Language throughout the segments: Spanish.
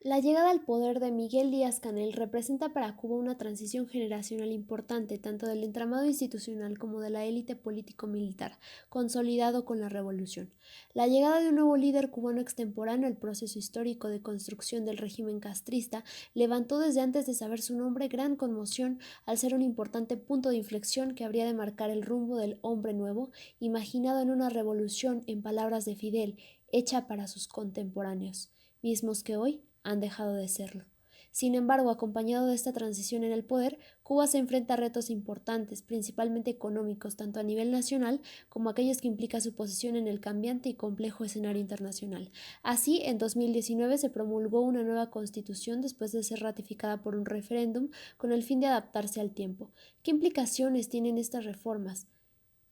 La llegada al poder de Miguel Díaz-Canel representa para Cuba una transición generacional importante, tanto del entramado institucional como de la élite político-militar, consolidado con la revolución. La llegada de un nuevo líder cubano extemporáneo al proceso histórico de construcción del régimen castrista levantó desde antes de saber su nombre gran conmoción al ser un importante punto de inflexión que habría de marcar el rumbo del hombre nuevo, imaginado en una revolución, en palabras de Fidel, hecha para sus contemporáneos, mismos que hoy han dejado de serlo. Sin embargo, acompañado de esta transición en el poder, Cuba se enfrenta a retos importantes, principalmente económicos, tanto a nivel nacional como aquellos que implica su posición en el cambiante y complejo escenario internacional. Así, en 2019 se promulgó una nueva constitución después de ser ratificada por un referéndum con el fin de adaptarse al tiempo. ¿Qué implicaciones tienen estas reformas?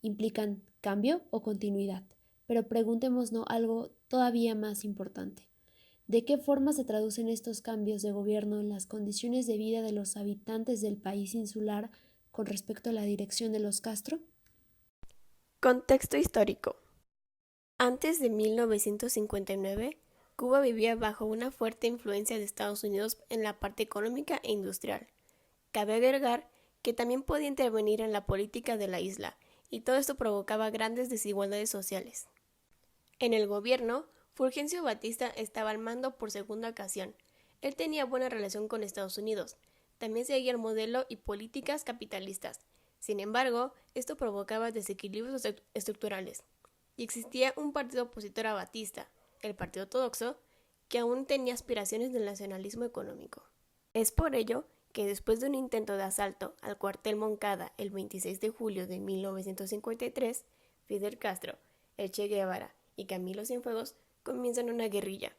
¿Implican cambio o continuidad? Pero preguntémonos algo todavía más importante. ¿De qué forma se traducen estos cambios de gobierno en las condiciones de vida de los habitantes del país insular con respecto a la dirección de los Castro? Contexto histórico. Antes de 1959, Cuba vivía bajo una fuerte influencia de Estados Unidos en la parte económica e industrial. Cabe agregar que también podía intervenir en la política de la isla, y todo esto provocaba grandes desigualdades sociales. En el gobierno, Fulgencio Batista estaba al mando por segunda ocasión. Él tenía buena relación con Estados Unidos. También seguía el modelo y políticas capitalistas. Sin embargo, esto provocaba desequilibrios estructurales. Y existía un partido opositor a Batista, el Partido Ortodoxo, que aún tenía aspiraciones del nacionalismo económico. Es por ello que después de un intento de asalto al cuartel Moncada el 26 de julio de 1953, Fidel Castro, el Che Guevara y Camilo Cienfuegos comienzan una guerrilla.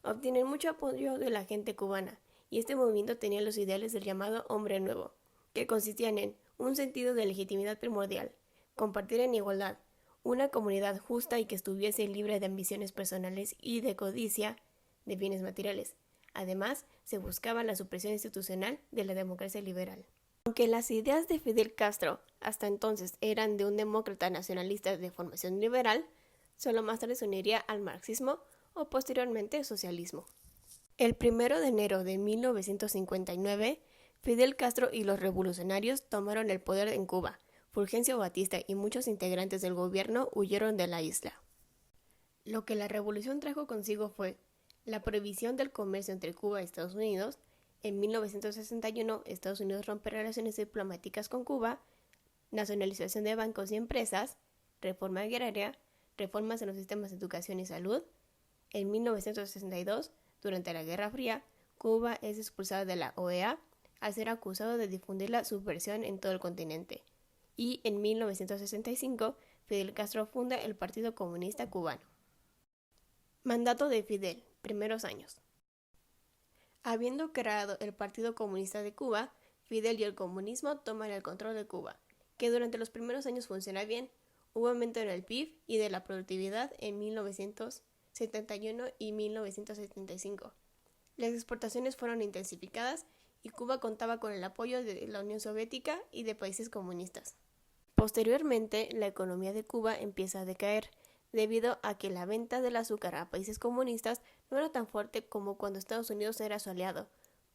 Obtienen mucho apoyo de la gente cubana, y este movimiento tenía los ideales del llamado Hombre Nuevo, que consistían en un sentido de legitimidad primordial, compartir en igualdad, una comunidad justa y que estuviese libre de ambiciones personales y de codicia de bienes materiales. Además, se buscaba la supresión institucional de la democracia liberal. Aunque las ideas de Fidel Castro hasta entonces eran de un demócrata nacionalista de formación liberal, solo más tarde se uniría al marxismo o posteriormente al socialismo. El 1 de enero de 1959, Fidel Castro y los revolucionarios tomaron el poder en Cuba. Fulgencio Batista y muchos integrantes del gobierno huyeron de la isla. Lo que la revolución trajo consigo fue la prohibición del comercio entre Cuba y Estados Unidos. En 1961, Estados Unidos rompe relaciones diplomáticas con Cuba, nacionalización de bancos y empresas, reforma agraria, reformas en los sistemas de educación y salud. En 1962, durante la Guerra Fría, Cuba es expulsada de la OEA al ser acusado de difundir la subversión en todo el continente. Y en 1965, Fidel Castro funda el Partido Comunista Cubano. Mandato de Fidel, primeros años. Habiendo creado el Partido Comunista de Cuba, Fidel y el comunismo toman el control de Cuba, que durante los primeros años funciona bien. Hubo aumento en el PIB y de la productividad en 1971 y 1975. Las exportaciones fueron intensificadas y Cuba contaba con el apoyo de la Unión Soviética y de países comunistas. Posteriormente, la economía de Cuba empieza a decaer, debido a que la venta del azúcar a países comunistas no era tan fuerte como cuando Estados Unidos era su aliado,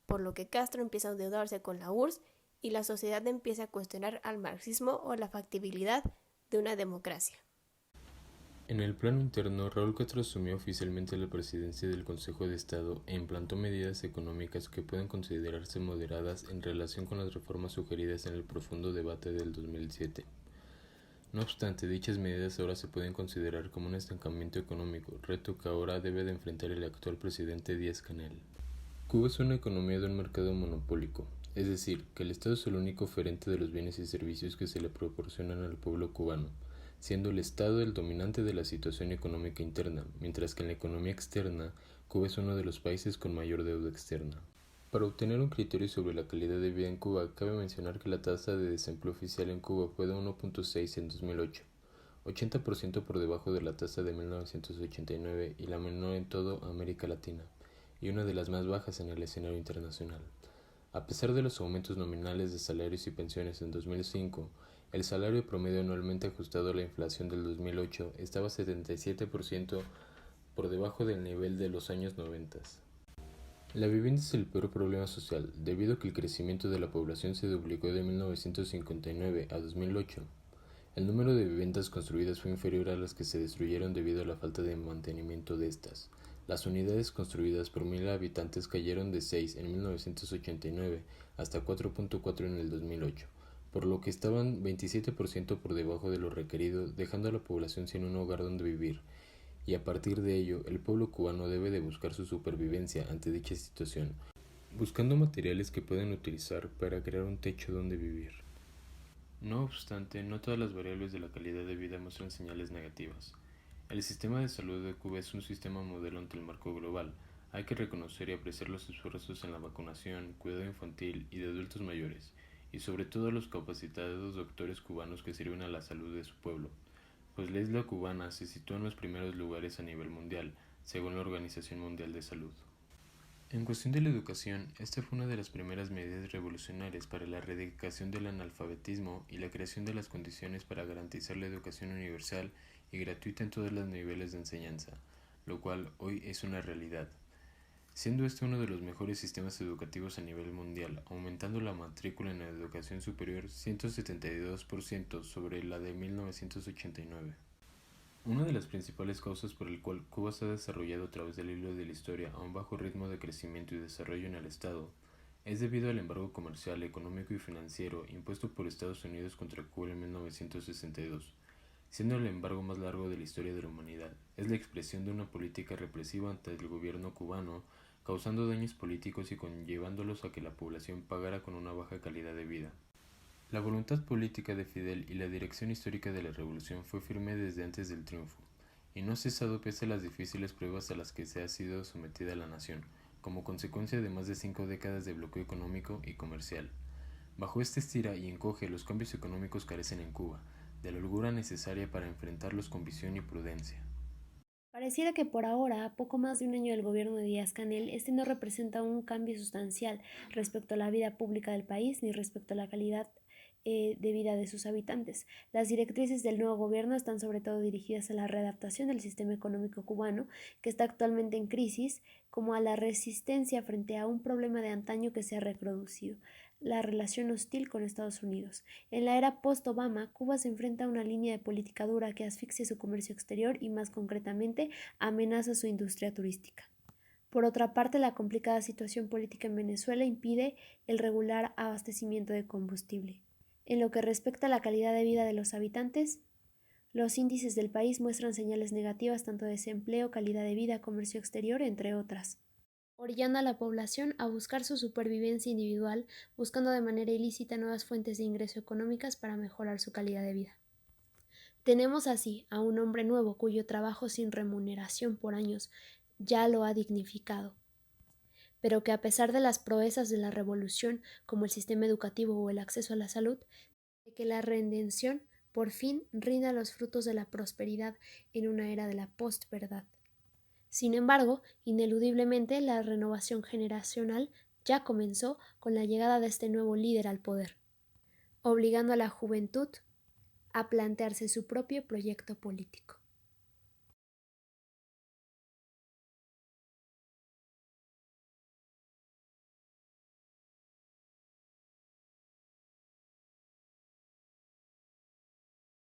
por lo que Castro empieza a endeudarse con la URSS y la sociedad empieza a cuestionar al marxismo o la factibilidad de una democracia. En el plano interno, Raúl Castro asumió oficialmente la presidencia del Consejo de Estado e implantó medidas económicas que pueden considerarse moderadas en relación con las reformas sugeridas en el profundo debate del 2007. No obstante, dichas medidas ahora se pueden considerar como un estancamiento económico, reto que ahora debe de enfrentar el actual presidente Díaz-Canel. Cuba es una economía de un mercado monopólico, es decir, que el Estado es el único oferente de los bienes y servicios que se le proporcionan al pueblo cubano, siendo el Estado el dominante de la situación económica interna, mientras que en la economía externa, Cuba es uno de los países con mayor deuda externa. Para obtener un criterio sobre la calidad de vida en Cuba, cabe mencionar que la tasa de desempleo oficial en Cuba fue de 1.6 en 2008, 80% por debajo de la tasa de 1989 y la menor en toda América Latina, y una de las más bajas en el escenario internacional. A pesar de los aumentos nominales de salarios y pensiones en 2005, el salario promedio anualmente ajustado a la inflación del 2008 estaba 77% por debajo del nivel de los años 90. La vivienda es el peor problema social, debido a que el crecimiento de la población se duplicó de 1959 a 2008. El número de viviendas construidas fue inferior a las que se destruyeron debido a la falta de mantenimiento de estas. Las unidades construidas por 1000 habitantes cayeron de 6 en 1989 hasta 4.4 en el 2008, por lo que estaban 27% por debajo de lo requerido, dejando a la población sin un hogar donde vivir. Y a partir de ello, el pueblo cubano debe de buscar su supervivencia ante dicha situación, buscando materiales que puedan utilizar para crear un techo donde vivir. No obstante, no todas las variables de la calidad de vida muestran señales negativas. El sistema de salud de Cuba es un sistema modelo ante el marco global. Hay que reconocer y apreciar los esfuerzos en la vacunación, cuidado infantil y de adultos mayores, y sobre todo los capacitados doctores cubanos que sirven a la salud de su pueblo, pues la isla cubana se sitúa en los primeros lugares a nivel mundial, según la Organización Mundial de Salud. En cuestión de la educación, esta fue una de las primeras medidas revolucionarias para la erradicación del analfabetismo y la creación de las condiciones para garantizar la educación universal y gratuita en todos los niveles de enseñanza, lo cual hoy es una realidad, siendo este uno de los mejores sistemas educativos a nivel mundial, aumentando la matrícula en la educación superior 172% sobre la de 1989. Una de las principales causas por el cual Cuba se ha desarrollado a través del hilo de la historia a un bajo ritmo de crecimiento y desarrollo en el Estado es debido al embargo comercial, económico y financiero impuesto por Estados Unidos contra Cuba en 1962, siendo el embargo más largo de la historia de la humanidad. Es la expresión de una política represiva ante el gobierno cubano, causando daños políticos y conllevándolos a que la población pagara con una baja calidad de vida. La voluntad política de Fidel y la dirección histórica de la revolución fue firme desde antes del triunfo, y no ha cesado pese a las difíciles pruebas a las que se ha sido sometida la nación, como consecuencia de más de 5 décadas de bloqueo económico y comercial. Bajo este estira y encoge, los cambios económicos carecen en Cuba de la holgura necesaria para enfrentarlos con visión y prudencia. Pareciera que por ahora, a poco más de un año del gobierno de Díaz-Canel, este no representa un cambio sustancial respecto a la vida pública del país ni respecto a la calidad de vida de sus habitantes. Las directrices del nuevo gobierno están sobre todo dirigidas a la readaptación del sistema económico cubano, que está actualmente en crisis, como a la resistencia frente a un problema de antaño que se ha reproducido, la relación hostil con Estados Unidos. En la era post-Obama, Cuba se enfrenta a una línea de política dura que asfixia su comercio exterior y, más concretamente, amenaza su industria turística. Por otra parte, la complicada situación política en Venezuela impide el regular abastecimiento de combustible. En lo que respecta a la calidad de vida de los habitantes, los índices del país muestran señales negativas tanto de desempleo, calidad de vida, comercio exterior, entre otras, orillando a la población a buscar su supervivencia individual, buscando de manera ilícita nuevas fuentes de ingreso económicas para mejorar su calidad de vida. Tenemos así a un hombre nuevo cuyo trabajo sin remuneración por años ya lo ha dignificado, pero que a pesar de las proezas de la revolución, como el sistema educativo o el acceso a la salud, de que la redención por fin rinda los frutos de la prosperidad en una era de la postverdad. Sin embargo, ineludiblemente la renovación generacional ya comenzó con la llegada de este nuevo líder al poder, obligando a la juventud a plantearse su propio proyecto político.